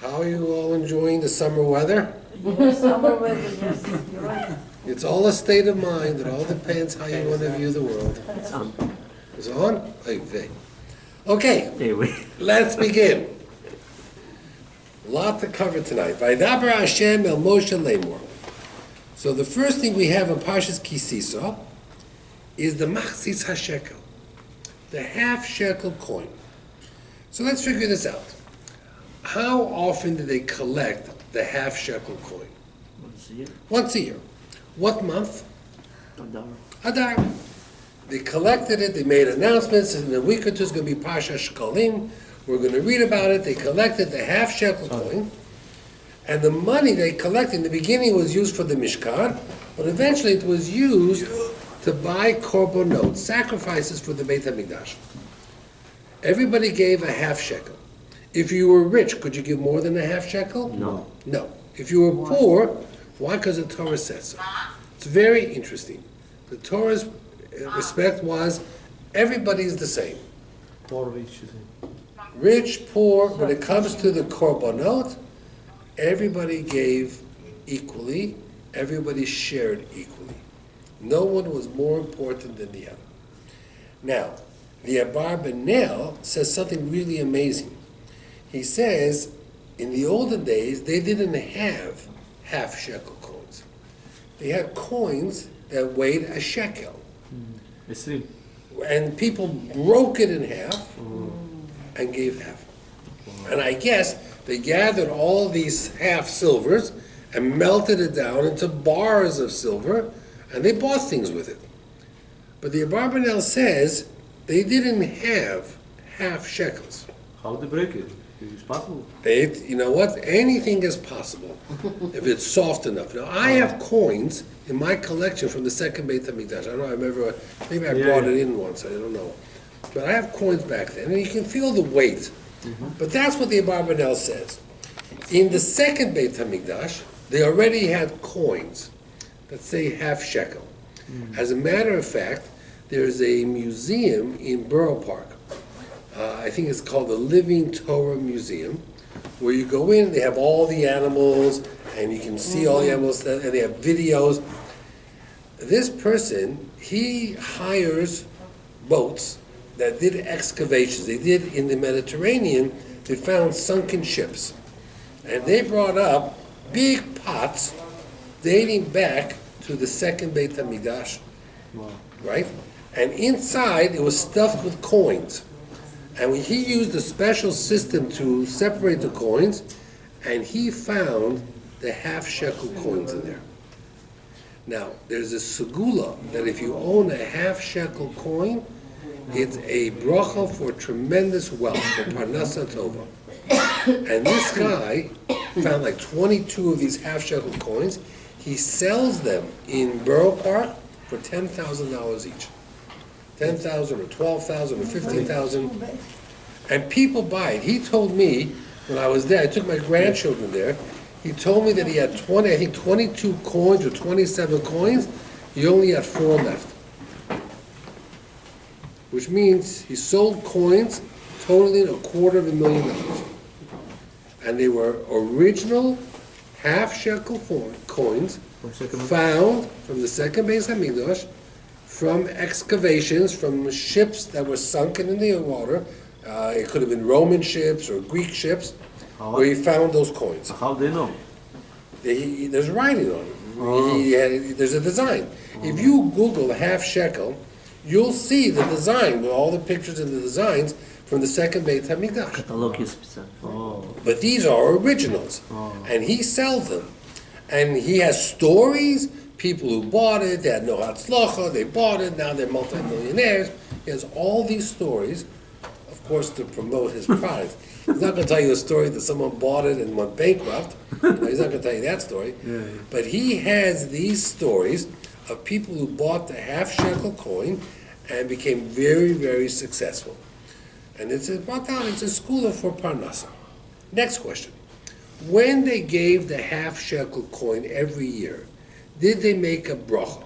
How are you all enjoying the summer weather? Yes, summer weather, yes, you're right. It's all a state of mind. It all depends how you want to view the world. It's on. Is it on? Okay, Anyway. let's begin. A lot to cover tonight. Vaydaber Hashem el Moshe lemor. So the first thing we have in Parshas Kisisa is the machzis hashekel, the half shekel coin. So let's figure this out. How often do they collect the half shekel coin? Once a year. Once a year. What month? Adar. Adar. They collected it, they made announcements, and in a week or two it's going to be Pasha Shekalim. We're going to read about it. They collected the half shekel coin, and the money they collected in the beginning was used for the Mishkan, but eventually it was used to buy korbanot, sacrifices for the Beit HaMikdash. Everybody gave a half shekel. If you were rich, could you give more than a half shekel? No. No. If you were poor, why? Because the Torah says so. It's very interesting. The Torah's respect was everybody's the same. Rich, poor, when it comes to the korbanot, everybody gave equally, everybody shared equally. No one was more important than the other. Now, the Abar Benel says something really amazing. He says, in the olden days, they didn't have half shekel coins. They had coins that weighed a shekel. And people broke it in half and gave half. And I guess they gathered all these half silvers and melted it down into bars of silver, and they bought things with it. But the Abarbanel says they didn't have half shekels. How to break it? It's possible. You know what? Anything is possible if it's soft enough. Now, I have coins in my collection from the second Beit HaMikdash. I don't know, I remember, maybe I brought it in once, I don't know. But I have coins back then, and you can feel the weight. But that's what the Abarbanel says. In the second Beit HaMikdash, they already had coins that say half shekel. As a matter of fact, there's a museum in Borough Park. I think it's called the Living Torah Museum, where you go in, they have all the animals, and you can see all the animals, and they have videos. This person, he hires boats that did excavations. They did in the Mediterranean, they found sunken ships. And they brought up big pots dating back to the second Beit HaMikdash, right? And inside, it was stuffed with coins. And he used a special system to separate the coins, and he found the half shekel coins in there. Now, there's a segula that if you own a half shekel coin, it's a bracha for tremendous wealth, for parnasa tova. And this guy found like 22 of these half shekel coins. He sells them in Borough Park for $10,000 each. 10,000 or 12,000 or 15,000, and people buy it. He told me when I was there, I took my grandchildren there, he told me that he had 22 coins or 27 coins, he only had 4 left. Which means he sold coins totaling $250,000. And they were original half shekel coins found from the second Beis HaMikdash, from excavations, from ships that were sunken in the water. It could have been Roman ships or Greek ships, where he found those coins. How they know? There's writing on it. There's a design. If you Google half shekel, you'll see the design with all the pictures and the designs from the second Beit HaMikdash. But these are originals, and he sells them. And he has stories. People who bought it, they had no hatzlacha, they bought it, now they're multimillionaires. He has all these stories, of course, to promote his product. He's not going to tell you a story that someone bought it and went bankrupt. No, he's not going to tell you that story. But he has these stories of people who bought the half shekel coin and became very, very successful. And it's brought down, it's a school for parnasa. Next question. When they gave the half shekel coin every year, did they make a bracha?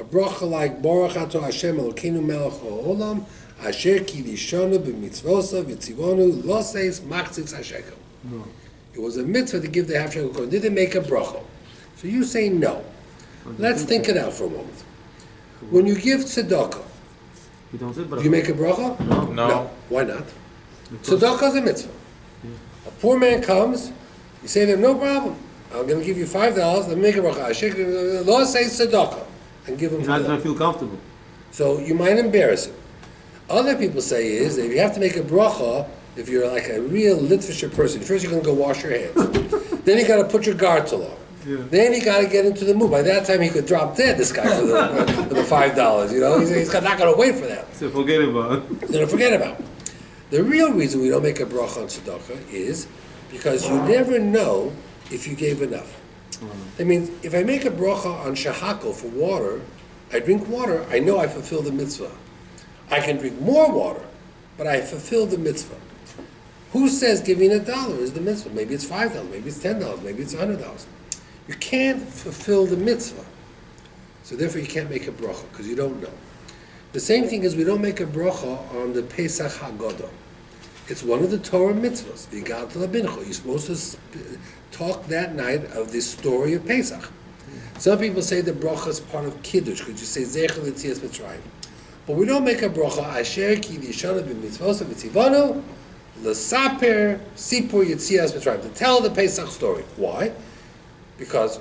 A bracha like Baruch Ato Hashem Elokeinu Melech HaOlam Asher Kidishanu B'Mitzvosav Yitzivonu Loses Machzis HaShekel. No. It was a mitzvah to give the half shekel coin. Did they make a bracha? So you say no. Let's think it out for a moment. When you give tzedakah, You don't say do you make a bracha? No. Why not? Tzedakah is a mitzvah. A poor man comes, you say to him, no problem. I'm going to give you $5. Let me make a bracha. The law says tzedakah, and give him You're not $5. going to feel comfortable. So you might embarrass him. Other people say is that you have to make a bracha if you're like a real Litvisher person. First you're going to go wash your hands. Then you got to put your gartel on. Yeah. Then you got to get into the mood. By that time he could drop dead, this guy, for the $5. You know, he's not going to wait for that. So forget about it. Then forget about it. The real reason we don't make a bracha on tzedakah is because you never know if you gave enough. That means if I make a bracha on shahakol for water, I drink water, I know I fulfill the mitzvah. I can drink more water, but I fulfill the mitzvah. Who says giving $1 is the mitzvah? Maybe it's $5, maybe it's $10, maybe it's $100. You can't fulfill the mitzvah. So therefore you can't make a bracha, because you don't know. The same thing is we don't make a bracha on the Pesach Haggadah. It's one of the Torah mitzvahs. V'yigav l'bincho. You're supposed to talk that night of the story of Pesach. Some people say the bracha is part of Kiddush, because you say Zecher l'tzias Mitzrayim. But we don't make a bracha, Asher ki yishana b'mitzvos v'tzivanu, l'saper sipur yitzias Mitzrayim, to tell the Pesach story. Why? Because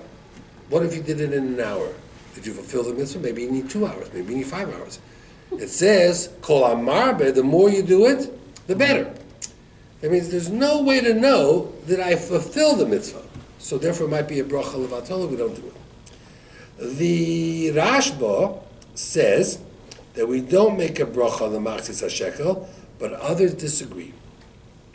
what if you did it in an hour? Did you fulfill the mitzvah? Maybe you need 2 hours, maybe you need 5 hours. It says, Kol amarbe, the more you do it, the better. That means there's no way to know that I fulfill the mitzvah. So therefore it might be a bracha levatola, we don't do it. The Rashba says that we don't make a bracha on the machzis hashekel, but others disagree.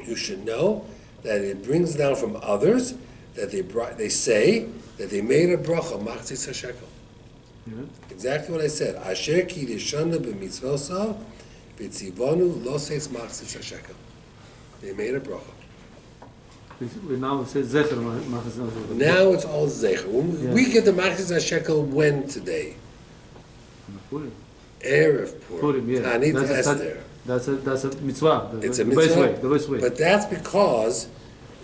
You should know that it brings down from others that they say that they made a bracha machzis hashekel. Yeah. Exactly what I said. Asher ki rishana b'mitzvosav v'tzivonu lo seis machzis hashekel. They made a bracha. Now it says Zecher Machzis. Now it's all zecher. We get the machzis hashekel when today? Purim. Erev Purim. Purim, yeah. Tanit Esther. That's a mitzvah. It's a the best mitzvah, way. The best way. But that's because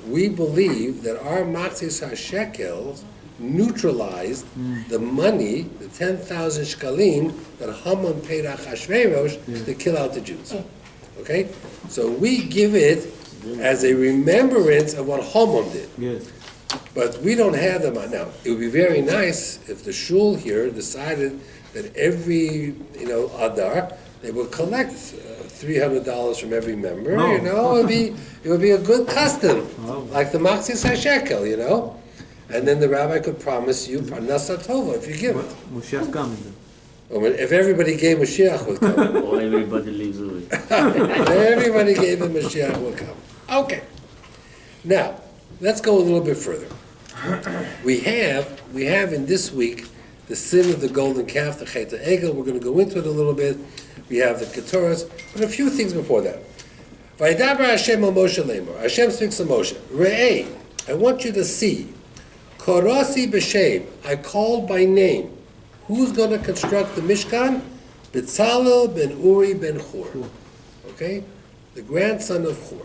we believe that our machzis hashekel neutralized the money, the 10,000 shkalim that Haman paid Achashverosh to kill out the Jews. Okay, so we give it as a remembrance of what Haman did. Yes. But we don't have them now. It would be very nice if the shul here decided that every Adar they would collect $300 from every member. No. It would be a good custom, Oh. like the Machzis HaShekel, and then the rabbi could promise you parnasa tova if you give it. Moshiach coming then. Or if everybody gave Mashiach would come. Or everybody leaves away. If everybody gave him Mashiach would come. Okay. Now, let's go a little bit further. We have in this week the sin of the golden calf, the Chet Egel. We're going to go into it a little bit. We have the Keturas, but a few things before that. Vaydaber Hashem al Moshe lemor. Hashem speaks to Moshe. Re'ei, I want you to see. Korasi b'shem, I called by name. Who's going to construct the Mishkan? B'tzalel ben Uri ben Hur. Okay? The grandson of Hur.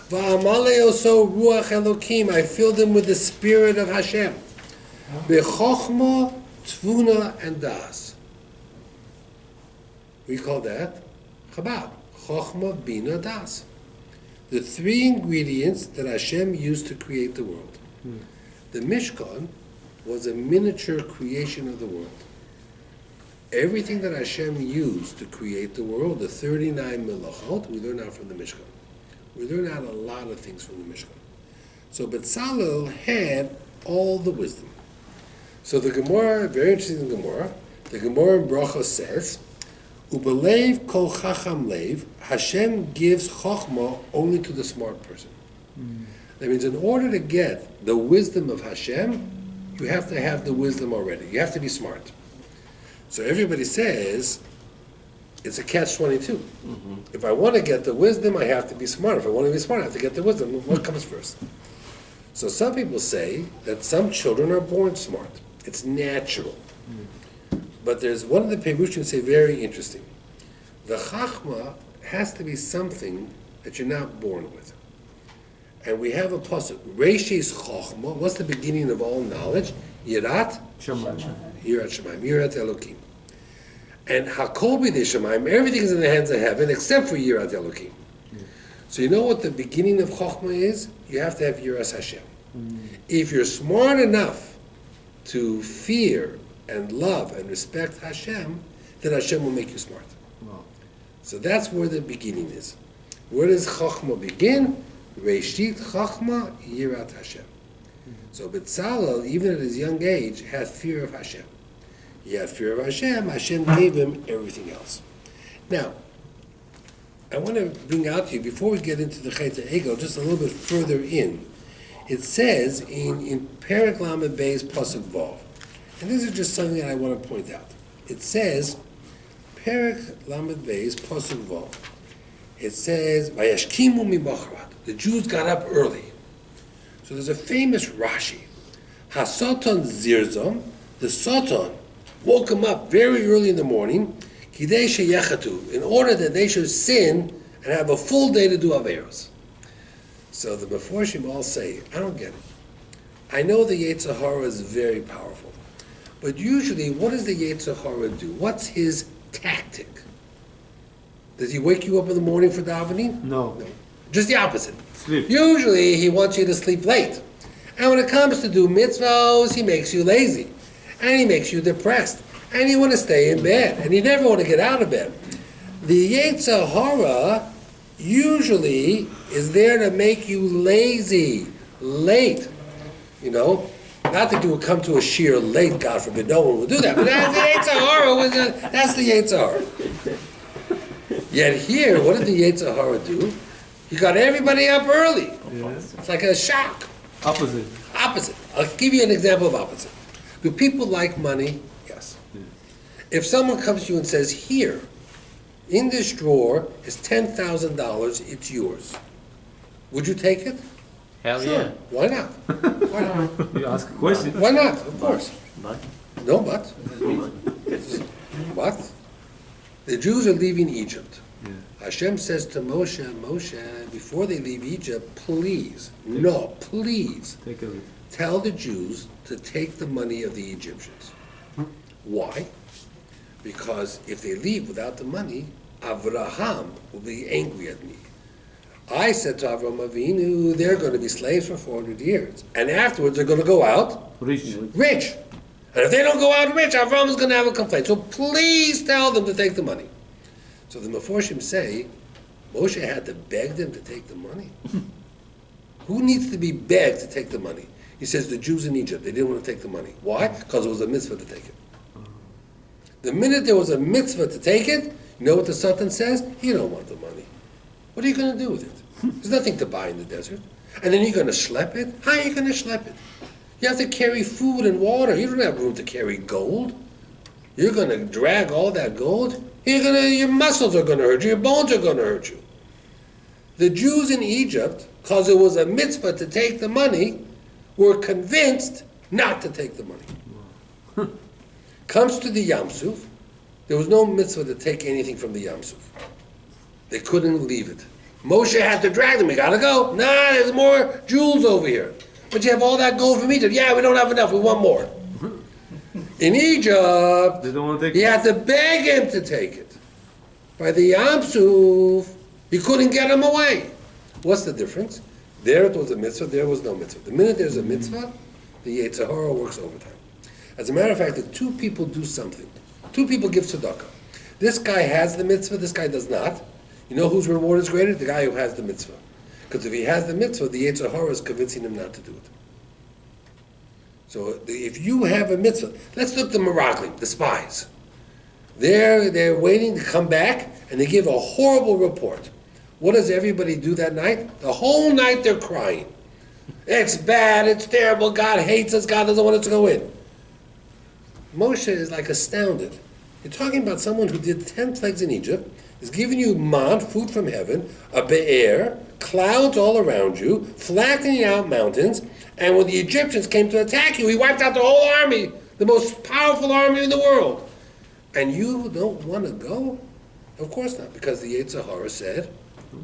Va'amale oso ruach Elokim, I filled him with the spirit of Hashem. B'chochma, tvuna, and das. We call that Chabad. Chochma, Bina, Das. The three ingredients that Hashem used to create the world. The Mishkan was a miniature creation of the world. Everything that Hashem used to create the world, the 39 melachot, we learn out from the Mishkan. We learn out a lot of things from the Mishkan. So Betzalel had all the wisdom. So the Gemara, very interesting Gemara, the Gemara in Bracha says, Ubelev kol chacham lev, Hashem gives chokhmah only to the smart person. That means in order to get the wisdom of Hashem, you have to have the wisdom already. You have to be smart. So everybody says, it's a catch-22. If I want to get the wisdom, I have to be smart. If I want to be smart, I have to get the wisdom. What comes first? So some people say that some children are born smart. It's natural. But there's one of the Perushim say very interesting. The Chachma has to be something that you're not born with. And we have a pasuk. Reishis chochma. What's the beginning of all knowledge? Yirat. Shamayim. Yirat Shemaim. Yirat Elokim. And Hakol b'dei Shemaim. Everything is in the hands of heaven except for Yirat Elokim. So you know what the beginning of chochma is? You have to have Yiras Hashem. If you're smart enough to fear and love and respect Hashem, then Hashem will make you smart. Wow. So that's where the beginning is. Where does chochma begin? Reishit chochma yirat Hashem. So B'Tzalel, even at his young age, had fear of Hashem. He had fear of Hashem. Hashem gave him everything else. Now, I want to bring out to you, before we get into the Chet Ego, just a little bit further in. It says in Perek Lamed Bey's Pasuk Vav, and this is just something that I want to point out. It says, Perek Lamed Bey's Pasuk Vav, it says, Vayashkimu mimachrat. The Jews got up early. So there's a famous Rashi. HaSatan Zirzom, the Satan woke him up very early in the morning, Kidei sheyechatu, in order that they should sin and have a full day to do Averos. So the Meforshim all say, I don't get it. I know the Yetzer Hara is very powerful, but usually what does the Yetzer Hara do? What's his tactic? Does he wake you up in the morning for davening? No. Just the opposite. Sleep. Usually he wants you to sleep late. And when it comes to do mitzvahs, he makes you lazy. And he makes you depressed. And you want to stay in bed. And you never want to get out of bed. The Yetzer Hara usually is there to make you lazy, late. You know, not that you would come to a sheer late, God forbid, no one would do that. But that's the Yetzer Hara. That's the Yetzer Hara. Yet here, what did the Yetzer Hara do? He got everybody up early. Yes. It's like a shock. Opposite. Opposite. I'll give you an example of opposite. Do people like money? Yes. If someone comes to you and says, here, in this drawer is $10,000, it's yours. Would you take it? Hell Sure. yeah. Why not? Why not? You ask a question. Why not? Of course. But, No but. But the Jews are leaving Egypt. Yeah. Hashem says to Moshe, Moshe, before they leave Egypt, please, no, please, Take a look. tell the Jews to take the money of the Egyptians. Why? Because if they leave without the money, Avraham will be angry at me. I said to Avraham Avinu, they're going to be slaves for 400 years. And afterwards, they're going to go out Rich. rich. And if they don't go out rich, Avraham is going to have a complaint. So please tell them to take the money. So the Meforshim say, Moshe had to beg them to take the money. Who needs to be begged to take the money? He says the Jews in Egypt, they didn't want to take the money. Why? Because it was a mitzvah to take it. The minute there was a mitzvah to take it, you know what the Sultan says? You don't want the money. What are you going to do with it? There's nothing to buy in the desert. And then you're going to schlep it? How are you going to schlep it? You have to carry food and water. You don't have room to carry gold. You're going to drag all that gold. Your muscles are going to hurt you. Your bones are going to hurt you. The Jews in Egypt, because it was a mitzvah to take the money, were convinced not to take the money. Comes to the Yam Suf, there was no mitzvah to take anything from the Yam Suf. They couldn't leave it. Moshe had to drag them. We gotta go. Nah, there's more jewels over here. But you have all that gold from Egypt. Yeah, we don't have enough. We want more. In Egypt, They don't want to take he had to beg him to take it. By the Yam Suf, he couldn't get him away. What's the difference? There it was a mitzvah, there was no mitzvah. The minute there's a mitzvah, the Yetzer Hara works overtime. As a matter of fact, if two people do something, two people give tzedakah. This guy has the mitzvah, this guy does not. You know whose reward is greater? The guy who has the mitzvah. Because if he has the mitzvah, the Yetzer Hara is convincing him not to do it. So if you have a mitzvah, let's look at the Meraglim, the spies. They're waiting to come back, and they give a horrible report. What does everybody do that night? The whole night they're crying. It's bad, it's terrible, God hates us, God doesn't want us to go in. Moshe is like astounded. You're talking about someone who did 10 plagues in Egypt, is giving you man, food from heaven, a be'er, clouds all around you, flattening out mountains, and when the Egyptians came to attack you, he wiped out the whole army, the most powerful army in the world. And you don't want to go? Of course not, because the Yetzer Hara said,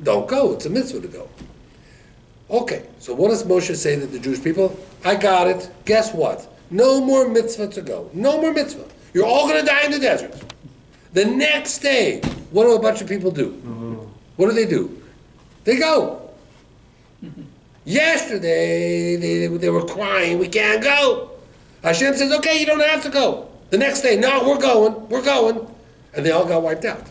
don't go, it's a mitzvah to go. Okay, so what does Moshe say to the Jewish people? I got it. Guess what? No more mitzvah to go. No more mitzvah. You're all going to die in the desert. The next day, what do a bunch of people do? What do? They go. Yesterday, they were crying, we can't go. Hashem says, okay, you don't have to go. The next day, no, we're going. And they all got wiped out.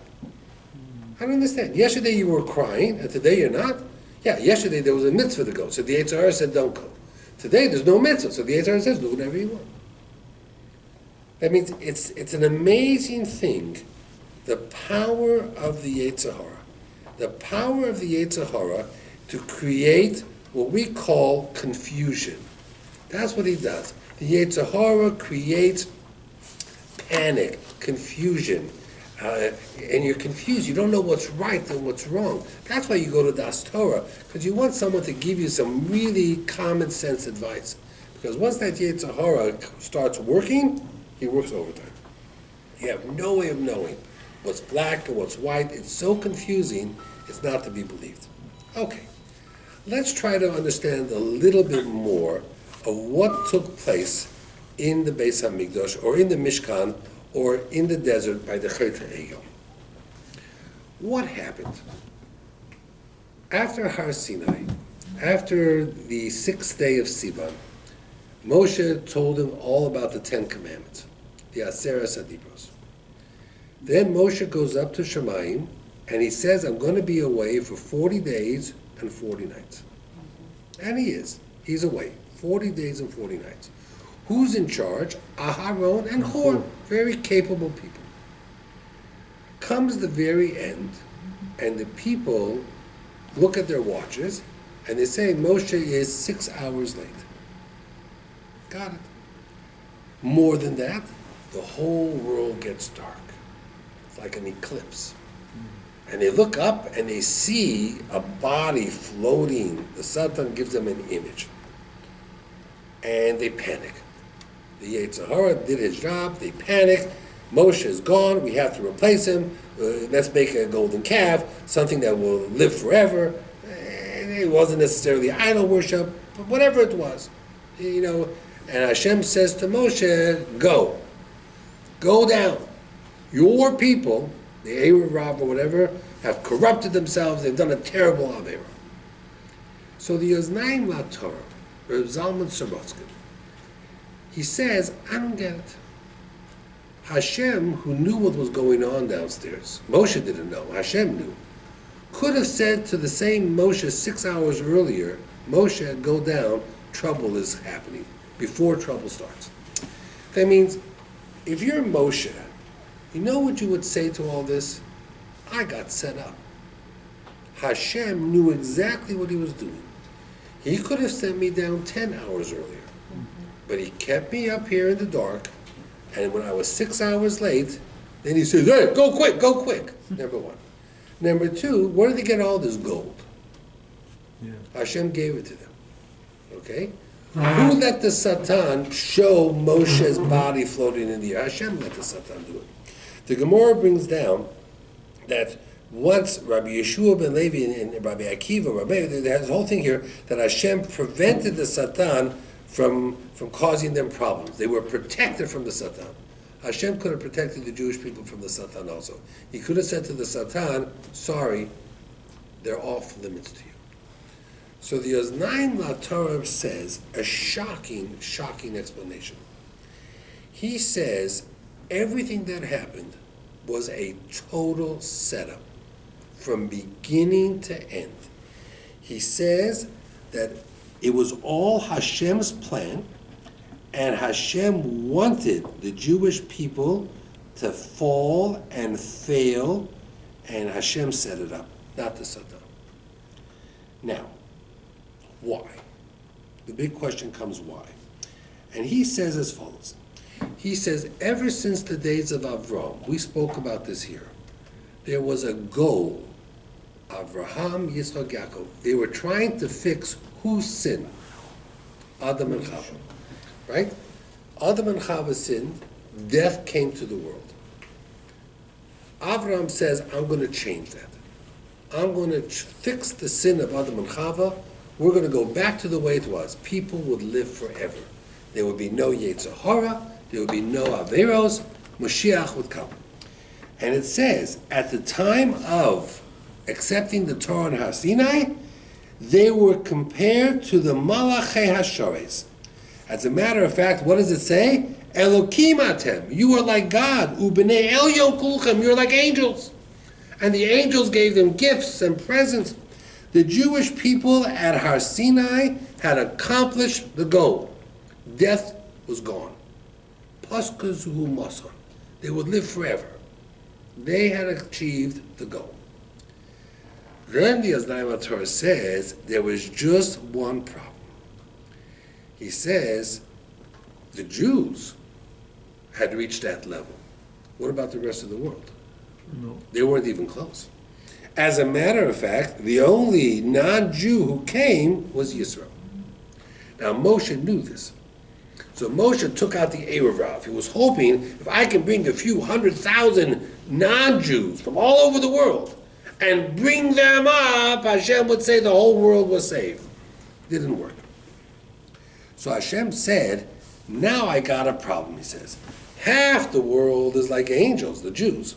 I don't understand. Yesterday you were crying, and today you're not? Yeah, yesterday there was a mitzvah to go, so the Yetzer Hara said don't go. Today there's no mitzvah, so the Yetzer Hara says do whatever you want. That means it's an amazing thing, the power of the Yetzer Hara. The power of the Yetzer Hara to create what we call confusion. That's what he does. The Yetzer Hara creates panic, confusion. And you're confused. You don't know what's right and what's wrong. That's why you go to Das Torah, because you want someone to give you some really common sense advice. Because once that Yetzer Hara starts working, he works overtime. You have no way of knowing what's black and what's white. It's so confusing, it's not to be believed. Okay, let's try to understand a little bit more of what took place in the Beis HaMikdash, or in the Mishkan, or in the desert by the Chet HaEgel. What happened? After Har Sinai, after the 6th day of Sivan, Moshe told him all about the 10 Commandments, the Aseret Adibros. Then Moshe goes up to Shemayim, and he says, I'm going to be away for 40 days and 40 nights. And he is. He's away, 40 days and 40 nights. Who's in charge? Aharon and Hor, very capable people. Comes the very end, and the people look at their watches, and they say Moshe is 6 hours late. Got it. More than that, the whole world gets dark. It's like an eclipse. And they look up and they see a body floating. The Satan gives them an image. And they panic. The Yetzer Hara did his job, they panic, Moshe is gone, we have to replace him, let's make a golden calf, something that will live forever. It wasn't necessarily idol worship, but whatever it was. And Hashem says to Moshe, go down. Your people, the R.Rabbi or whatever, have corrupted themselves, they've done a terrible Avera. So the Yoznaim LaTorah, Reb Zalman Sorotzkin, he says, I don't get it. Hashem, who knew what was going on downstairs, Moshe didn't know, Hashem knew, could have said to the same Moshe 6 hours earlier, Moshe, go down, trouble is happening, before trouble starts. That means, if you're Moshe, you know what you would say to all this? I got set up. Hashem knew exactly what he was doing. He could have sent me down 10 hours earlier. But he kept me up here in the dark, and when I was 6 hours late, then he says, hey, go quick, number one. Number two, where did they get all this gold? Yeah. Hashem gave it to them, okay? Who let the Satan show Moshe's body floating in the air? Hashem let the Satan do it. The Gemara brings down that once Rabbi Yeshua ben Levi and Rabbi Akiva, there's this whole thing here, that Hashem prevented the Satan from causing them problems. They were protected from the Satan. Hashem could have protected the Jewish people from the Satan also. He could have said to the Satan, sorry, they're off limits to you. So the Yoznaim LaTorah says a shocking explanation. He says everything that happened was a total setup from beginning to end. He says that it was all Hashem's plan, and Hashem wanted the Jewish people to fall and fail, and Hashem set it up, not the Satan. Now, why? The big question comes why. And he says as follows. He says, ever since the days of Avram, we spoke about this here, there was a goal. Avraham, Yitzchak, Yaakov. They were trying to fix whose sin? Adam and Chava. Right? Adam and Chava sinned, death came to the world. Avraham says, I'm going to change that. I'm going to fix the sin of Adam and Chava we're going to go back to the way it was. People would live forever. There would be no Yetzer Hara, there would be no Averos, Mashiach would come. And it says, at the time of accepting the Torah on Har Sinai, they were compared to the Malachei Hashores. As a matter of fact, what does it say? Elokim atem, you are like God. Ubnei Elyon kulchem, you're like angels. And the angels gave them gifts and presents. The Jewish people at Har Sinai had accomplished the goal. Death was gone. Paskazuhu mason. They would live forever. They had achieved the goal. Then the Azdai Torah says there was just one problem. He says the Jews had reached that level. What about the rest of the world? No. They weren't even close. As a matter of fact, the only non-Jew who came was Yisrael. Now Moshe knew this. So Moshe took out the R.Rabbi. He was hoping, if I can bring a few 100,000 non-Jews from all over the world and bring them up, Hashem would say the whole world was saved. Didn't work. So Hashem said, now I got a problem, he says. Half the world is like angels, the Jews.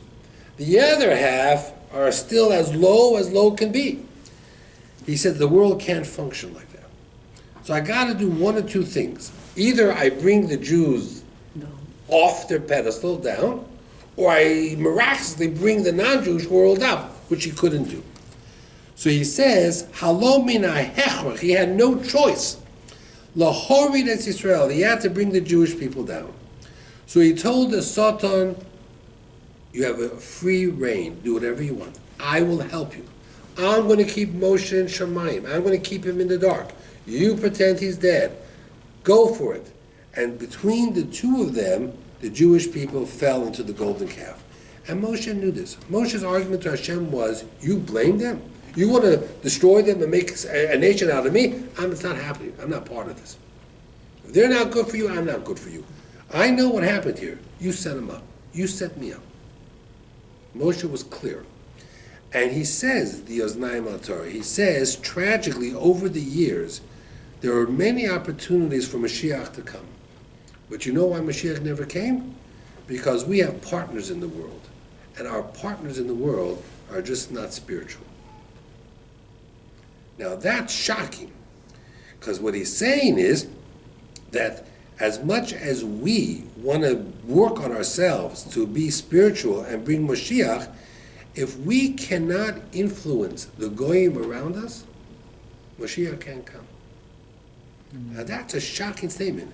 The other half are still as low can be. He said the world can't function like that. So I got to do one or two things. Either I bring the Jews off their pedestal down, or I miraculously bring the non-Jewish world up, which he couldn't do. So he says, Halo mina hechrach, he had no choice. Lahorid es Yisrael, he had to bring the Jewish people down. So he told the Satan, you have a free reign, do whatever you want. I will help you. I'm going to keep Moshe in Shemayim. I'm going to keep him in the dark. You pretend he's dead. Go for it. And between the two of them, the Jewish people fell into the golden calf. And Moshe knew this. Moshe's argument to Hashem was, you blame them? You want to destroy them and make a nation out of me? It's not happening. I'm not part of this. If they're not good for you, I'm not good for you. I know what happened here. You set them up. You set me up. Moshe was clear. And he says, the Oznaim Torah, he says, tragically, over the years, there are many opportunities for Mashiach to come. But you know why Mashiach never came? Because we have partners in the world. And our partners in the world are just not spiritual. Now that's shocking. Because what he's saying is that as much as we want to work on ourselves to be spiritual and bring Mashiach, if we cannot influence the goyim around us, Mashiach can't come. Now that's a shocking statement.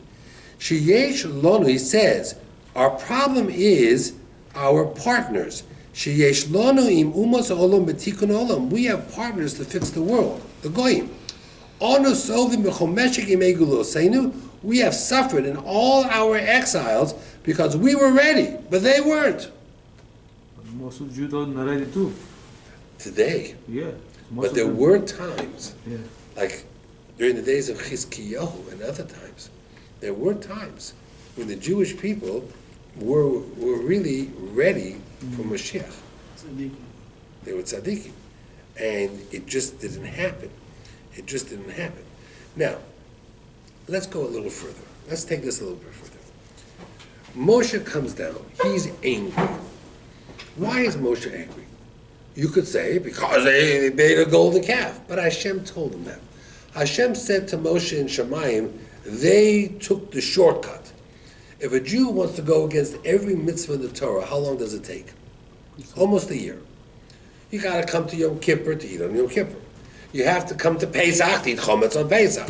Sheyesh lonu, he says, our problem is our partners. Sheyesh lonu im umas olam betikun olam. We have partners to fix the world, the goyim. Onu sovim b'chomeshik imegulu seinu. We have suffered in all our exiles because we were ready, but they weren't. Most of Judah are ready too. Today. Yeah. But there were times, Yeah. like during the days of Chizkiyahu and other times, there were times when the Jewish people were really ready for Mashiach. Tzaddikim. They were tzaddikim. And it just didn't happen. It just didn't happen. Now, let's go a little further. Let's take this a little bit further. Moshe comes down. He's angry. Why is Moshe angry? You could say, because they made a golden calf. But Hashem told him that. Hashem said to Moshe in Shemayim, they took the shortcut. If a Jew wants to go against every mitzvah in the Torah, how long does it take? Almost a year. You got to come to Yom Kippur to eat on Yom Kippur. You have to come to Pesach to eat chometz on Pesach.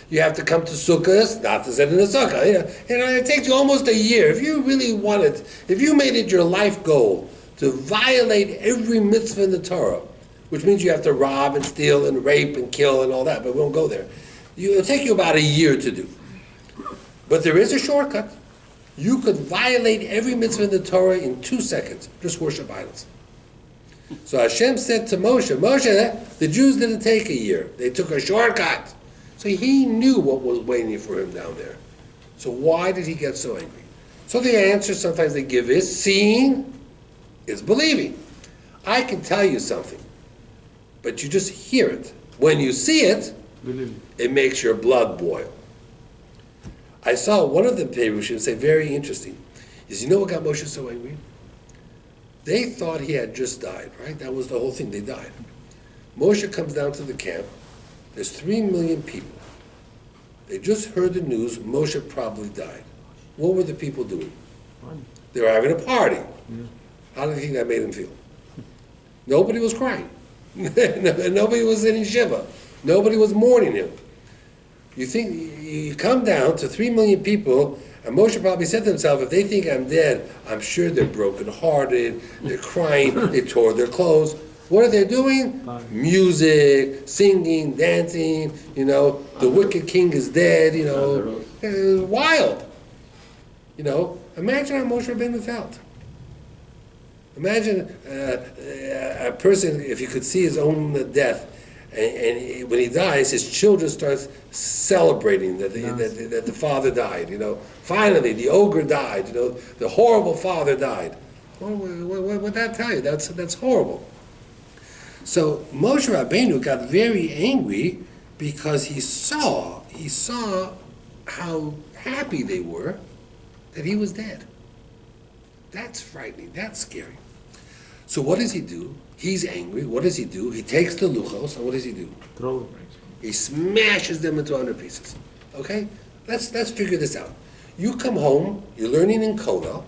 You have to come to Sukkot not to sit in the Sukkah. You know, it takes you almost a year. If you really wanted, if you made it your life goal to violate every mitzvah in the Torah, which means you have to rob and steal and rape and kill and all that, but we won't go there. It'll take you about a year to do. But there is a shortcut. You could violate every mitzvah in the Torah in 2 seconds. Just worship idols. So Hashem said to Moshe, Moshe, the Jews didn't take a year. They took a shortcut. So he knew what was waiting for him down there. So why did he get so angry? So the answer sometimes they give is, seeing is believing. I can tell you something, but you just hear it. When you see it, Believe It makes your blood boil. I saw one of the Perushim say very interesting. Is you know what got Moshe so angry? They thought he had just died, right? That was the whole thing. They died. Moshe comes down to the camp. There's 3 million people. They just heard the news Moshe probably died. What were the people doing? Fine. They were having a party. Yeah. How do you think that made them feel? Nobody was crying. Nobody was in Shiva. Nobody was mourning him. You think you come down to 3 million people, and Moshe probably said to himself, if they think I'm dead, I'm sure they're brokenhearted, they're crying, they tore their clothes. What are they doing? Fine. Music, singing, dancing, the wicked king is dead, wild. Imagine how Moshe Rabbeinu felt. Imagine a person, if he could see his own death, and when he dies, his children start celebrating that the father died. Finally, the ogre died. The horrible father died. What would that tell you? That's horrible. So Moshe Rabbeinu got very angry because he saw how happy they were that he was dead. That's frightening. That's scary. So what does he do? He's angry. What does he do? He takes the luchos, and what does he do? Throw it. He smashes them into 100 pieces. Okay? Let's figure this out. You come home, you're learning in Kollel,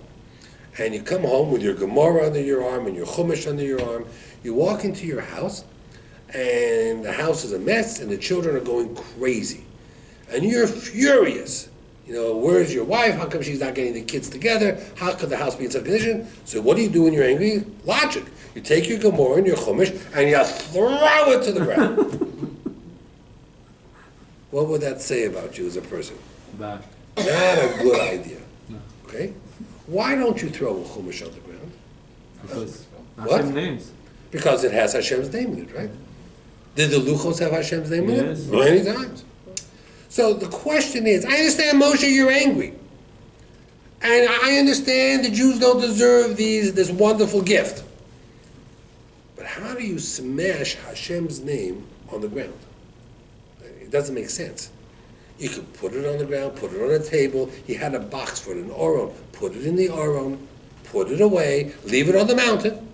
and you come home with your Gemara under your arm and your Chumash under your arm. You walk into your house, and the house is a mess, and the children are going crazy. And you're furious. Where's your wife? How come she's not getting the kids together? How could the house be in such condition? So what do you do when you're angry? Logic. You take your Gemara and your Chumash, and you throw it to the ground. What would that say about you as a person? Bad. Not a good idea. No. Okay? Why don't you throw a Chumash on the ground? Because What? Hashem names. Because it has Hashem's name in it, right? Did the Luchos have Hashem's name in Yes. it? Many times. So the question is, I understand, Moshe, you're angry. And I understand the Jews don't deserve this wonderful gift. But how do you smash Hashem's name on the ground? It doesn't make sense. You could put it on the ground, put it on a table. He had a box for it, an aron. Put it in the aron, put it away, leave it on the mountain.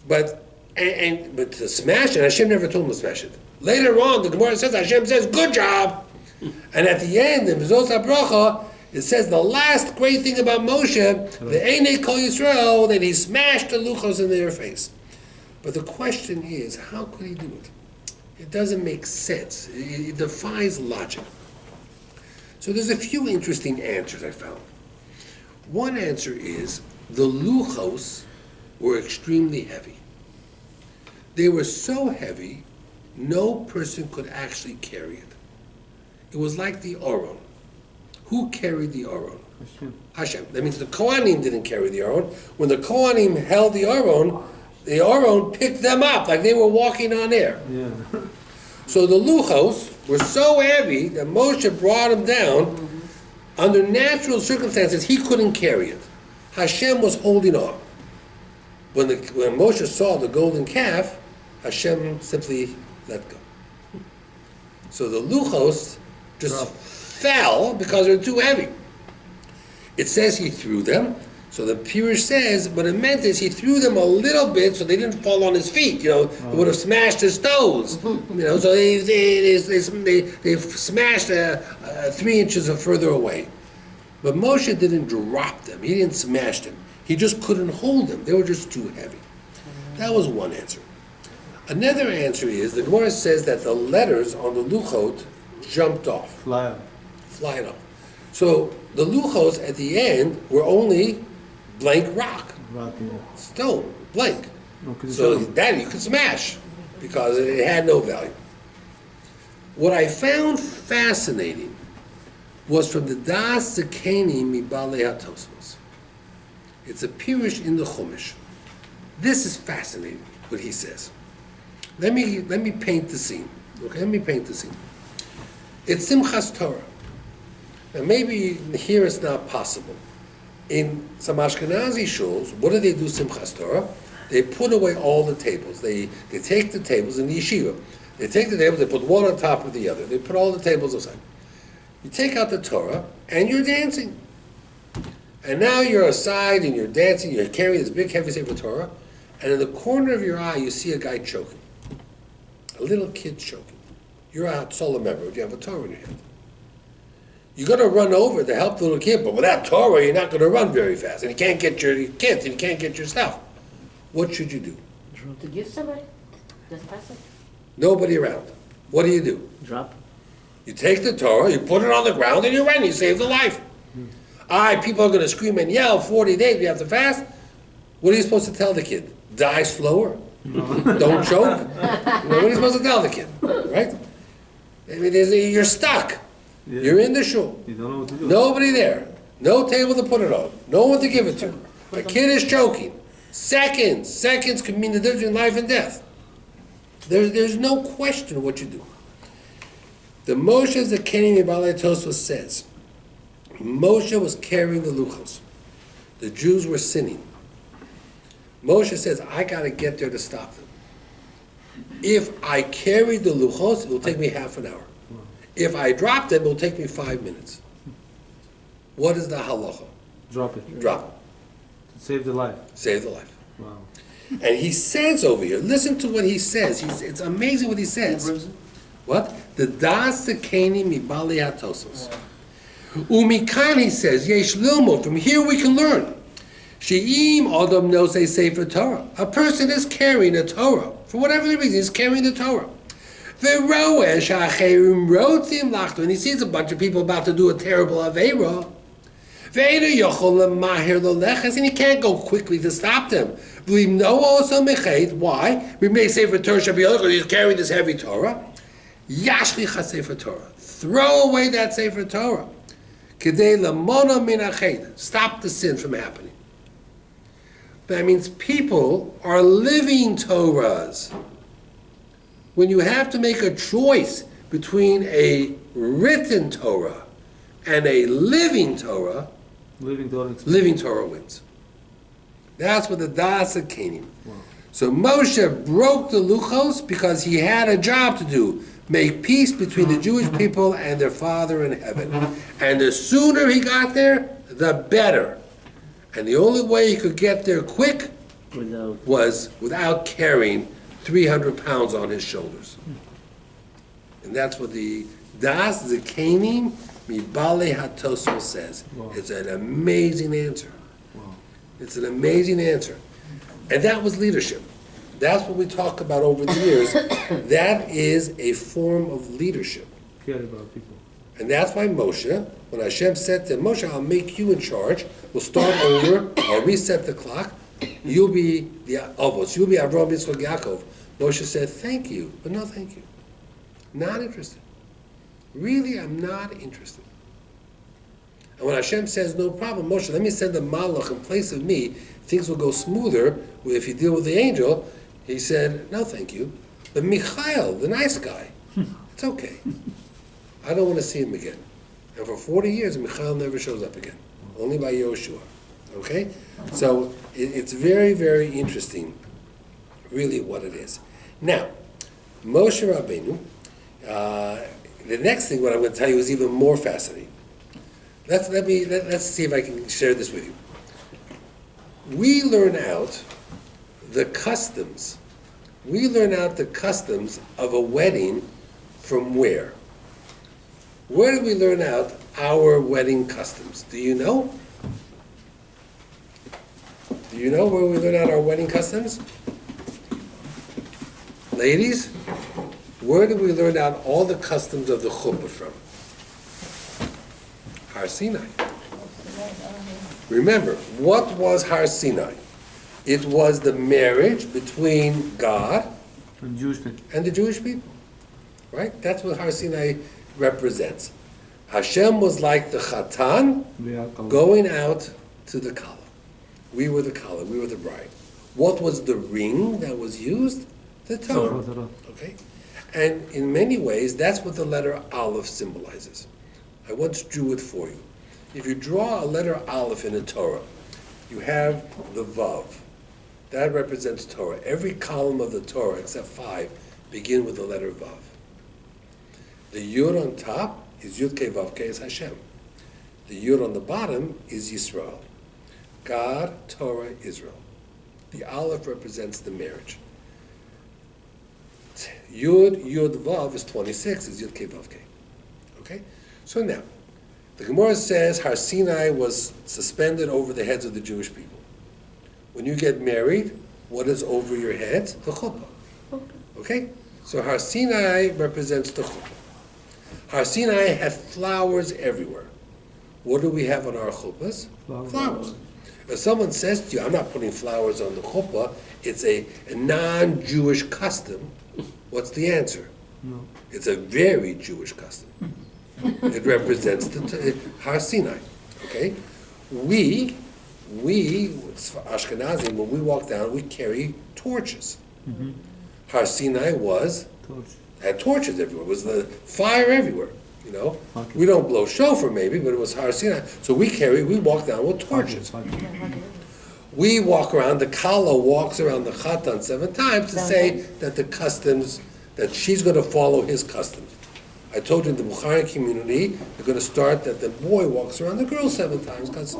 But to smash it, Hashem never told him to smash it. Later on, the Gemara says, Hashem says, good job. And at the end, in Mizos HaBracha, it says the last great thing about Moshe, the Einei Kol Yisrael, that he smashed the luchos in their face. But the question is, how could he do it? It doesn't make sense. It defies logic. So there's a few interesting answers I found. One answer is, the luchos were extremely heavy. They were so heavy, no person could actually carry it. It was like the Aron. Who carried the Aron? Hashem. Hashem. That means the Kohanim didn't carry the Aron. When the Kohanim held the Aron picked them up like they were walking on air. Yeah. So the Luchos were so heavy that Moshe brought them down. Under natural circumstances, he couldn't carry it. Hashem was holding on. When Moshe saw the golden calf, Hashem simply let go. So the Luchos just fell because they're too heavy. It says he threw them. So the Pirush says, what it meant is he threw them a little bit so they didn't fall on his feet. It would have smashed his toes. So they smashed 3 inches or further away. But Moshe didn't drop them. He didn't smash them. He just couldn't hold them. They were just too heavy. That was one answer. Another answer is, the Gemara says that the letters on the Luchot jumped off. Flying off. So the Luchos at the end were only blank rock. Stone, blank. So that you could smash because it had no value. What I found fascinating was from the Das Zekeni Mibalei HaTosfos. It's a Pirush in the Chumash. This is fascinating, what he says. Let me paint the scene. Okay, let me paint the scene. It's Simchas Torah. Now maybe here it's not possible. In some Ashkenazi shuls, what do Simchas Torah? They put away all the tables. They take the tables in the yeshiva. They take the tables, they put one on top of the other. They put all the tables aside. You take out the Torah, and you're dancing. And now you're aside, and you're dancing, you're carrying this big, heavy Sefer Torah, and in the corner of your eye, you see a guy choking. A little kid choking. You're a Hatzolah member, you have a Torah in your hand. You're going to run over to help the little kid, but without Torah, you're not going to run very fast, and you can't get your kids, and you can't get your stuff. What should you do? To give somebody, just pass it. Nobody around. What do? Drop. You take the Torah, you put it on the ground, and you run, you save the life. People are going to scream and yell, 40 days, we have to fast. What are you supposed to tell the kid? Die slower? Don't choke? What are you supposed to tell the kid? Right? I mean, you're stuck. Yeah. You're in the shul. You don't know what to do. Nobody there. No table to put it on. No one to give it to. The kid is choking. Seconds can mean the difference between life and death. There's no question what you do. The Moshe Zakeni Mibalei Tosfos says, Moshe was carrying the luchos. The Jews were sinning. Moshe says, I got to get there to stop them. If I carry the luchos, it will take me half an hour. If I drop them, it will take me 5 minutes. What is the halacha? Drop it. Drop it. Save the life. Save the life. Wow. And he says over here, listen to what he says. It's amazing what he says. What? The das sekeni mibali hatosos. Umikan, he says, yesh lilmo, from here we can learn. She'im adam knows a sefer Torah. A person is carrying a Torah. For whatever the reason, he's carrying the Torah. And he sees a bunch of people about to do a terrible aveira. And he can't go quickly to stop them. Why? We may say for Torah because he's carrying this heavy Torah. Throw away that Sefer Torah. Stop the sin from happening. That means people are living Torahs. When you have to make a choice between a written Torah and a living Torah, living Torah wins. That's what the Das Kenim. Wow. So Moshe broke the luchos because he had a job to do. Make peace between the Jewish people and their Father in heaven. And the sooner he got there, the better. And the only way he could get there quick was without carrying 300 pounds on his shoulders. And that's what the Das Zekenim Mibale Hatosol says. Wow. It's an amazing answer. Wow. It's an amazing answer. And that was leadership. That's what we talk about over the years. That is a form of leadership. Care about people. And that's why Moshe, when Hashem said to Moshe, I'll make you in charge, we'll start over, I'll reset the clock, you'll be the Avos, you'll be Avraham, Yitzchak, Yaakov. Moshe said, thank you, but no thank you. Not interested. Really, I'm not interested. And when Hashem says, no problem, Moshe, let me send a malach in place of me, things will go smoother if you deal with the angel. He said, no thank you. But Michael, the nice guy, it's okay. I don't want to see him again. And for 40 years, Michael never shows up again. Only by Yoshua. Okay? So it's very, very interesting, really, what it is. Now, Moshe Rabbeinu, the next thing, what I'm going to tell you is even more fascinating. Let's see if I can share this with you. We learn out the customs. We learn out the customs of a wedding from where? Where do we learn out our wedding customs? Do you know? Do you know where we learn out our wedding customs? Ladies, where do we learn out all the customs of the chuppah from? Har Sinai. Remember, what was Har Sinai? It was the marriage between God And Jewish people. and the Jewish people. Right? That's what Har Sinai represents. Hashem was like the Chatan going out to the Kala. We were the Kala, we were the bride. What was the ring that was used? The Torah. Okay? And in many ways, that's what the letter Aleph symbolizes. I once drew it for you. If you draw a letter Aleph in a Torah, you have the Vav. That represents Torah. Every column of the Torah, except 5, begin with the letter Vav. The Yud on top is Yud Kei Vav Kei is Hashem. The Yud on the bottom is Yisrael. God, Torah, Israel. The Aleph represents the marriage. Yud Vav is 26, is Yud Kei Vav Kei. Okay? So now, the Gemara says Har Sinai was suspended over the heads of the Jewish people. When you get married, what is over your heads? The chuppah. Okay? So Har Sinai represents the chuppah. Har Sinai had flowers everywhere. What do we have on our chuppahs? Flowers. If someone says to you, I'm not putting flowers on the chuppah, it's a non-Jewish custom, what's the answer? No. It's a very Jewish custom. It represents the Har Sinai. Okay? We Ashkenazim, when we walk down, we carry torches. Har Sinai had torches everywhere. It was the fire everywhere. You know, we don't blow shofar maybe, but it was Har Sinai. So we walk down with torches. We walk around. The Kala walks around the Chatan 7 times to say that the customs that she's going to follow his customs. I told you in the Bukhari community, they're going to start that the boy walks around the girl 7 times because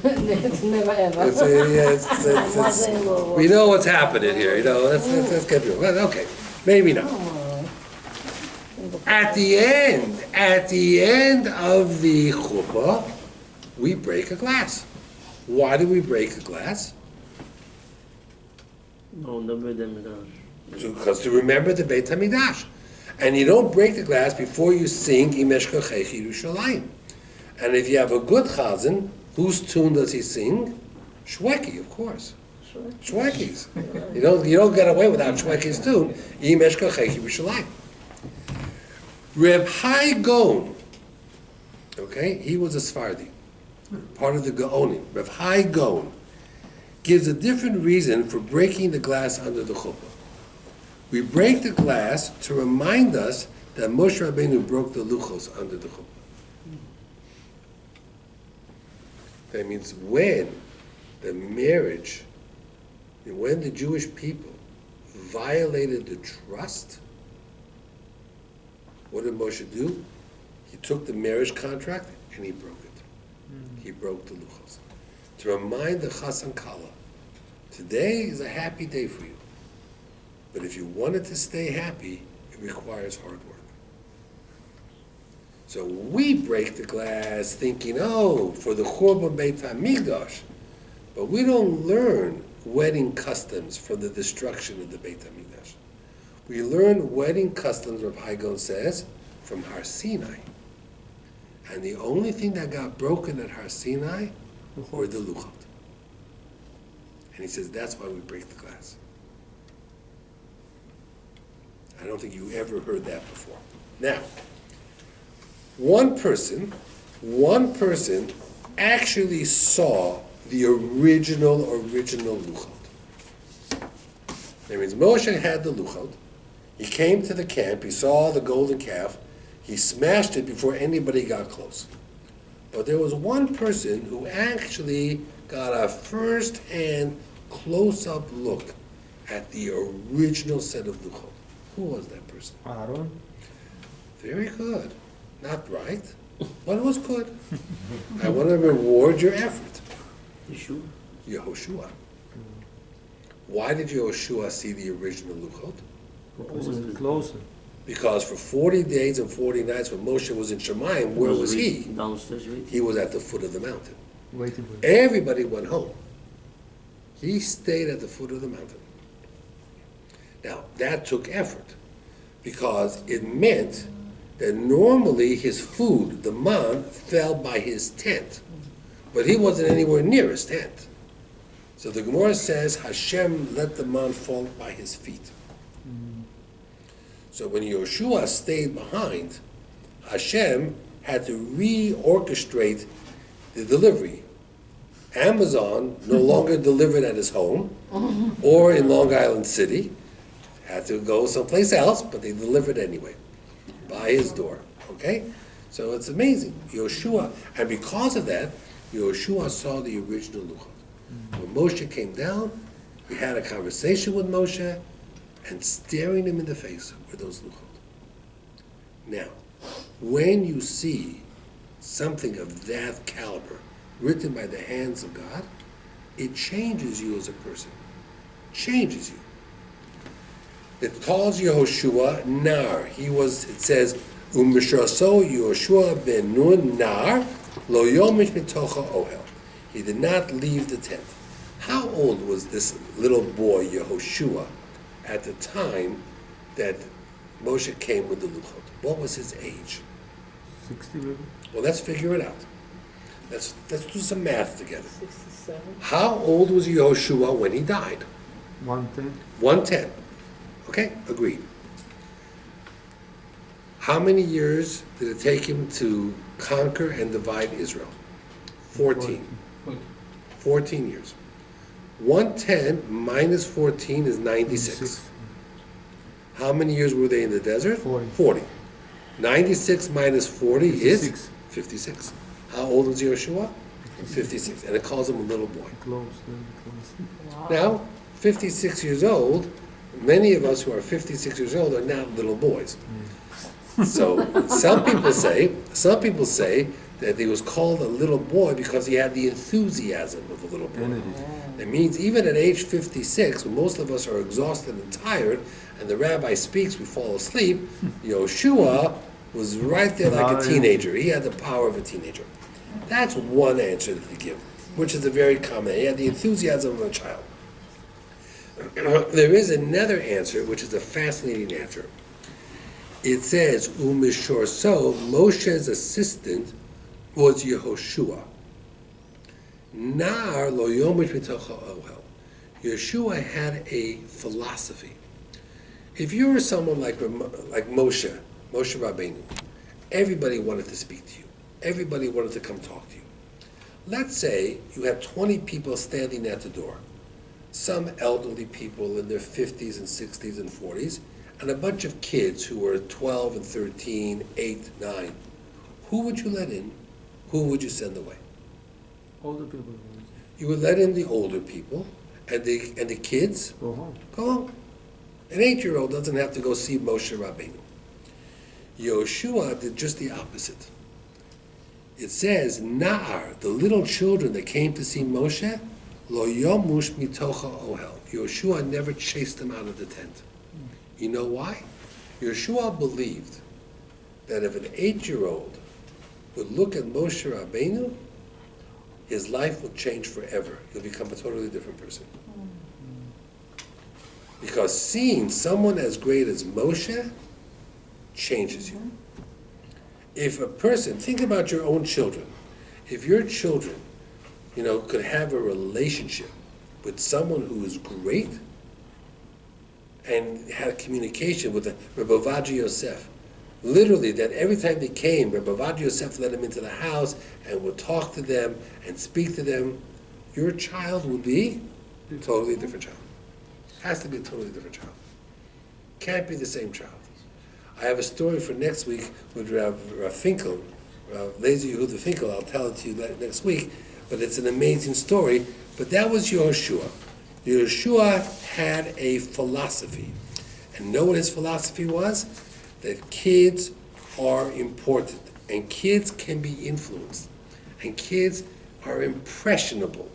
It's never ever. we know what's happening here. You know, let's get real. Well, okay, maybe not. At the end of the chuppah, we break a glass. Why do we break a glass? No, the Beit HaMikdash. Because to remember the Beit HaMikdash. And you don't break the glass before you sing Imesh Kochechi Yerushalayim. And if you have a good chazan, whose tune does he sing? Shweki, of course. Shweki's. You don't get away without Shweki's tune. Imesh Kochechi Yerushalayim. Reb Hai Gaon, okay, he was a Sephardi, part of the Gaonim. Reb Hai Gaon gives a different reason for breaking the glass under the chuppah. We break the glass to remind us that Moshe Rabbeinu broke the luchos under the chuppah. That means when the marriage, when the Jewish people violated the trust, what did Moshe do? He took the marriage contract and he broke it. He broke the luchos. To remind the Chas and Kala, today is a happy day for you. But if you want it to stay happy, it requires hard work. So we break the glass thinking, oh, for the Churban Beit HaMikdash. But we don't learn wedding customs from the destruction of the Beit HaMikdash. We learn wedding customs, Reb Hai Gaon says, from Har Sinai. And the only thing that got broken at Har Sinai were the luchot. And he says, that's why we break the glass. I don't think you ever heard that before. Now, one person actually saw the original luchot. That means Moshe had the luchot. He came to the camp, he saw the golden calf, he smashed it before anybody got close. But there was one person who actually got a first-hand, close-up look at the original set of luchot. Who was that person? Aaron. Very good. Not right, but it was good. I want to reward your effort. Yeshua. Yehoshua. Why did Yehoshua see the original luchot? Because it's closer. Because for 40 days and 40 nights when Moshe was in Shemayim, where was he? Downstairs waiting. He was at the foot of the mountain. Waiting for it. Everybody went home. He stayed at the foot of the mountain. Now, that took effort because it meant that normally his food, the man, fell by his tent. But he wasn't anywhere near his tent. So the Gemara says, Hashem let the man fall by his feet. So when Yehoshua stayed behind, Hashem had to reorchestrate the delivery. Amazon no longer delivered at his home or in Long Island City. Had to go someplace else, but they delivered anyway, by his door, okay? So it's amazing. Yehoshua, and because of that, Yehoshua saw the original luchot. When Moshe came down, he had a conversation with Moshe, and staring him in the face were those luchot. Now, when you see something of that caliber written by the hands of God, it changes you as a person. Changes you. It calls Yehoshua Nar. He was, it says, Umishraso Yehoshua ben Nun Nar, Lo Yomish Mitocha Ohel. He did not leave the tent. How old was this little boy, Yehoshua, at the time that Moshe came with the Luchot? What was his age? 60 maybe? Well, let's figure it out. Let's do some math together. 67. How old was Yehoshua when he died? 110. 110. Okay, agreed. How many years did it take him to conquer and divide Israel? 14. 14 years. 110 minus 14 is 96. How many years were they in the desert? 40. 96 minus 40 is 56. 56. How old was Yehoshua? 56. And it calls him a little boy. Close, very close. Now, 56 years old, many of us who are 56 years old are now little boys. So some people say that he was called a little boy because he had the enthusiasm of a little boy. Energy. It means even at age 56, when most of us are exhausted and tired, and the rabbi speaks, we fall asleep, Yehoshua was right there like a teenager. He had the power of a teenager. That's one answer that they give, which is a very common. He had the enthusiasm of a child. There is another answer, which is a fascinating answer. It says, Umishorso, Moshe's assistant was Yehoshua. Nar lo yomish mitocha ohel. Yeshua had a philosophy. If you were someone like Moshe Rabbeinu, everybody wanted to speak to you. Everybody wanted to come talk to you. Let's say you had 20 people standing at the door. Some elderly people in their 50s and 60s and 40s, and a bunch of kids who were 12 and 13, 8, 9. Who would you let in? Who would you send away? Older people. You would let in the older people, and the kids Go home. go home. An 8-year-old doesn't have to go see Moshe Rabbeinu. Yehoshua did just the opposite. It says, Na'ar, the little children that came to see Moshe, Lo yomush mitocha ohel. Yehoshua never chased them out of the tent. You know why? Yehoshua believed that if an 8-year-old would look at Moshe Rabbeinu, his life would change forever. He'll become a totally different person. Because seeing someone as great as Moshe changes you. If a person, think about your own children. If your children, could have a relationship with someone who is great and had a communication with Rabbi Ovadia Yosef, literally that every time they came, Rabbi Ovadia Yosef let them into the house and would talk to them and speak to them, your child would be a totally different child. Has to be a totally different child. Can't be the same child. I have a story for next week with Rav Finkel, Lazy Yehuda Finkel. I'll tell it to you next week, but it's an amazing story. But that was Yehoshua. Yehoshua had a philosophy. And know what his philosophy was? That kids are important, and kids can be influenced, and kids are impressionable.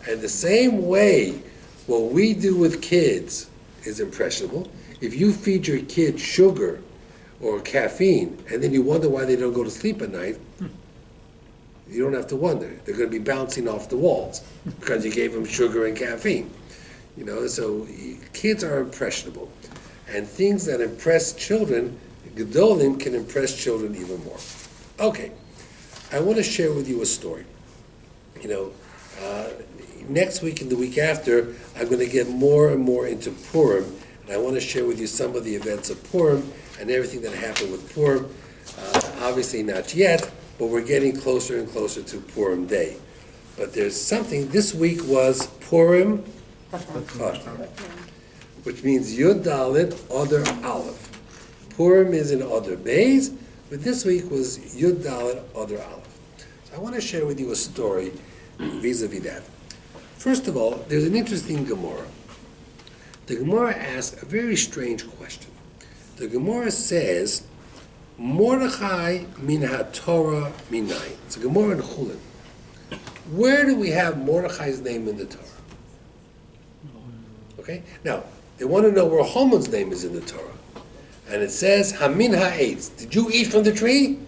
And the same way what we do with kids is impressionable. If you feed your kid sugar or caffeine, and then you wonder why they don't go to sleep at night, you don't have to wonder. They're going to be bouncing off the walls because you gave them sugar and caffeine. So kids are impressionable. And things that impress children, Gedolim can impress children even more. Okay, I want to share with you a story. Next week and the week after, I'm going to get more and more into Purim, and I want to share with you some of the events of Purim and everything that happened with Purim. Obviously not yet, but we're getting closer and closer to Purim Day. But there's something, this week was Purim Chatan, which means Yud Dalet Adar Aleph. Purim is in Adar Beis, but this week was Yud Dalet Adar Aleph. So I want to share with you a story vis-a-vis that. First of all, there's an interesting Gemara. the Gemara asks a very strange question. The Gemara says, Mordechai min ha-Torah minayin. It's a Gemara in Chulin. Where do we have Mordechai's name in the Torah? Okay? Now, they want to know where Haman's name is in the Torah. And it says, Hamin ha'etz. Did you eat from the tree?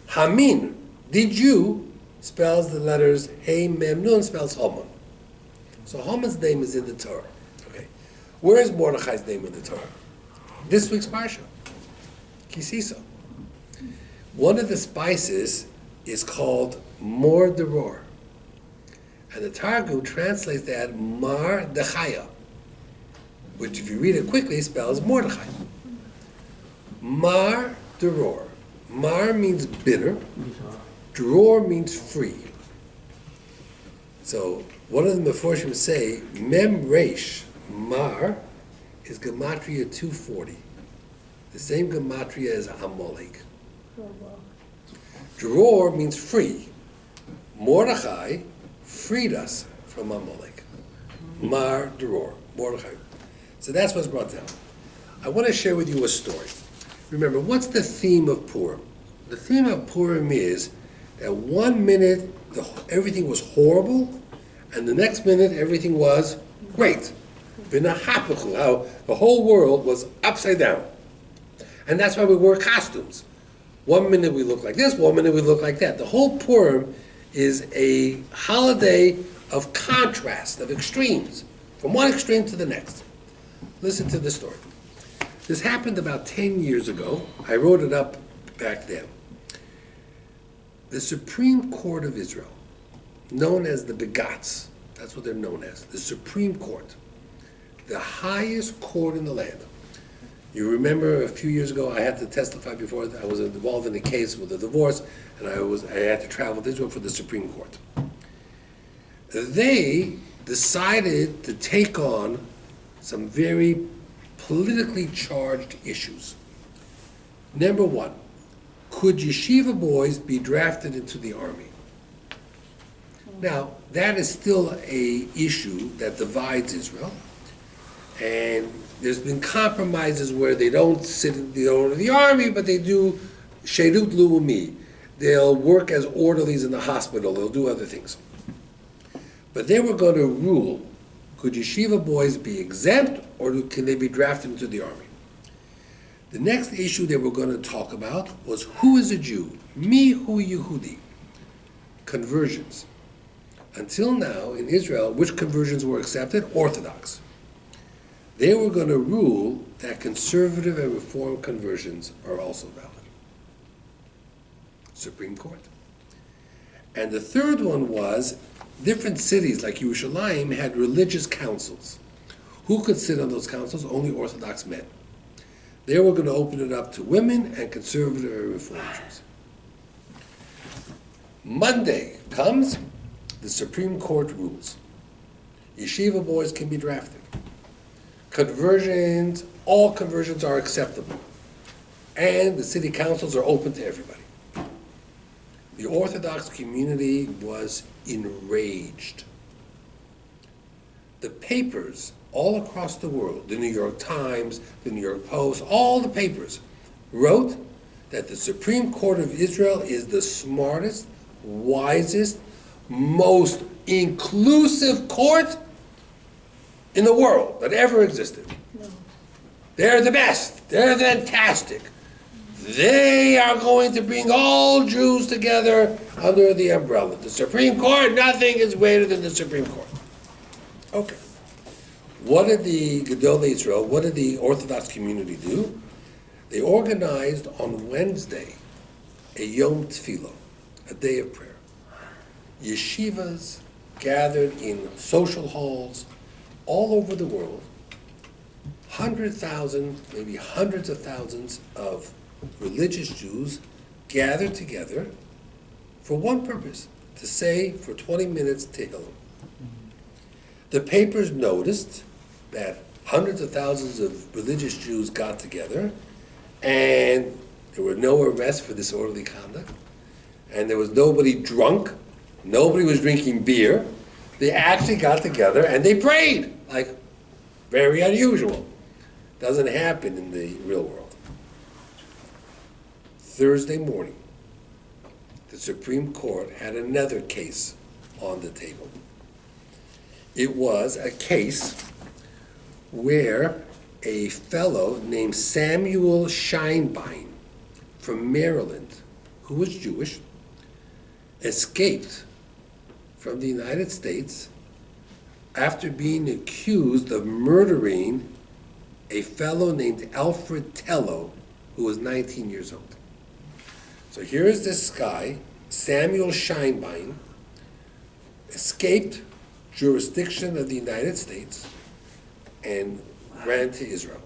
Hamin. Did you spells the letters Hey Mem Nun spells Haman. So Haman's name is in the Torah. Okay. Where is Mordechai's name in the Torah? This week's Parsha. Kisisa. One of the spices is called Mordoror. And the Targum translates that Mar Dechaya, which if you read it quickly spells Mordechai. Mar Doror. Mar means bitter. Dror means free. So one of the Meforshim say Mem Resh Mar is Gematria 240. The same Gematria as Amalek. Dror means free. Mordechai freed us from Amalek. Mar Dror. Mordechai. So that's what's brought down. I want to share with you a story. Remember, what's the theme of Purim? The theme of Purim is that 1 minute everything was horrible, and the next minute everything was great. V'nahapachu, how the whole world was upside down. And that's why we wear costumes. 1 minute we look like this, 1 minute we look like that. The whole Purim is a holiday of contrast, of extremes, from one extreme to the next. Listen to this story. This happened about 10 years ago. I wrote it up back then. The Supreme Court of Israel, known as the Begats, that's what they're known as, the Supreme Court, the highest court in the land. You remember a few years ago I had to testify before, I was involved in a case with a divorce, and I had to travel to Israel for the Supreme Court. They decided to take on some very politically charged issues. Number one, could yeshiva boys be drafted into the army? Now, that is still an issue that divides Israel, and there's been compromises where they don't sit in the army, but they do sherut leumi. They'll work as orderlies in the hospital, they'll do other things. But they were going to rule, could yeshiva boys be exempt, or can they be drafted into the army? The next issue they were going to talk about was who is a Jew? Mi hu Yehudi. Conversions. Until now, in Israel, which conversions were accepted? Orthodox. They were going to rule that conservative and reform conversions are also valid. Supreme Court. And the third one was different cities like Yerushalayim had religious councils. Who could sit on those councils? Only Orthodox men. They were going to open it up to women and conservative and reform Jews. Monday comes, the Supreme Court rules. Yeshiva boys can be drafted. Conversions, all conversions are acceptable. And the city councils are open to everybody. The Orthodox community was enraged. The papers all across the world, the New York Times, the New York Post, all the papers wrote that the Supreme Court of Israel is the smartest, wisest, most inclusive court in the world that ever existed. No. They're the best. They're fantastic. They are going to bring all Jews together under the umbrella. The Supreme Court, nothing is greater than the Supreme Court. Okay. What did the Gedolei Israel, what did the Orthodox community do? They organized on Wednesday a Yom Tefillah, a day of prayer. Yeshivas gathered in social halls all over the world, 100,000, maybe hundreds of thousands of religious Jews gathered together for one purpose, to say for 20 minutes Tehillim. The papers noticed that hundreds of thousands of religious Jews got together, and there were no arrests for disorderly conduct, and there was nobody drunk, nobody was drinking beer. They actually got together and they prayed, like Very unusual. Doesn't happen in the real world. Thursday morning, the Supreme Court had another case on the table. It was a case where a fellow named Samuel Scheinbein from Maryland, who was Jewish, escaped from the United States after being accused of murdering a fellow named Alfred Tello, who was 19 years old. So here is this guy, Samuel Scheinbein, escaped jurisdiction of the United States and ran to Israel.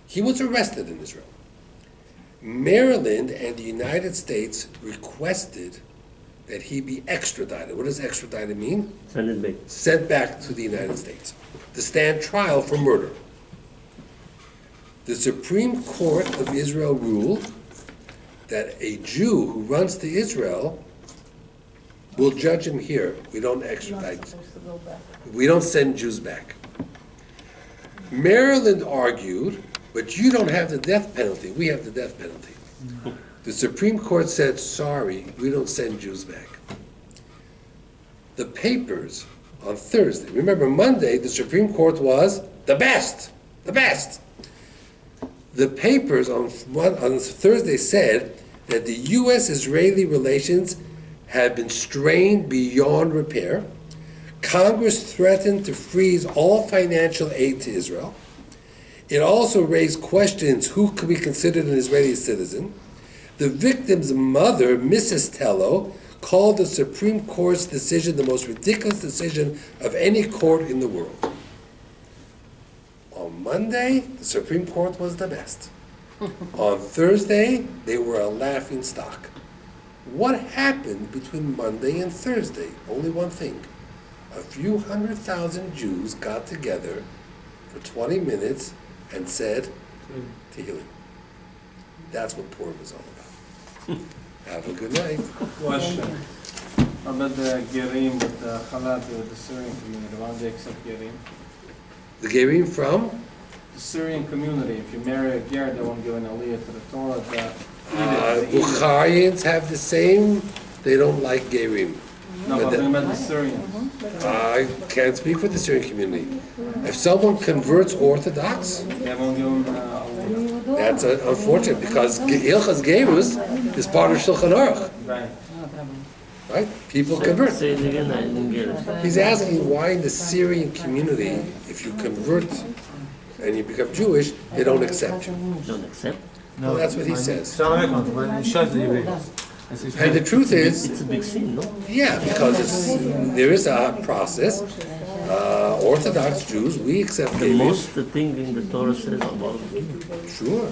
He was arrested in Israel. Maryland and the United States requested that he be extradited. What does extradited mean? Send it back. Sent back to the United States to stand trial for murder. The Supreme Court of Israel ruled that a Jew who runs to Israel will judge him here. We don't extradite. We don't send Jews back. Maryland argued, but you don't have the death penalty. We have the death penalty. The Supreme Court said, sorry, we don't send Jews back. The papers on Thursday, remember Monday, the Supreme Court was the best. The papers on Thursday said that the U.S.-Israeli relations had been strained beyond repair. Congress threatened to freeze all financial aid to Israel. It also raised questions who could be considered an Israeli citizen. The victim's mother, Mrs. Tello, called the Supreme Court's decision the most ridiculous decision of any court in the world. On Monday, the Supreme Court was the best. On Thursday, they were a laughing stock. What happened between Monday and Thursday? Only one thing. A few 100,000 Jews got together for 20 minutes and said Tehillim. That's what Purim is all about. Have a good night. Question. How about the Gerim with the Chalat with the Syrian community? Why don't they accept Gerim? The Gerim from? The Syrian community, if you marry a Ger, they won't give an aliyah to the Torah. The Bukharians have the same, they don't like Gerim. No, but we meant the Syrians. I can't speak for the Syrian community. If someone converts Orthodox, They won't give them aliyah. that's unfortunate because Ilchas Gerus is part of Shulchan Aruch, Right. right? People convert. Say it again, I didn't get it. He's asking why in the Syrian community, if you convert and you become Jewish, they don't accept you. Don't accept. Well, that's what he says. And And the truth is, It's a big sin, no? yeah, because there is a process. Orthodox Jews, we accept The Gerim. most thing in the Torah says about Sure.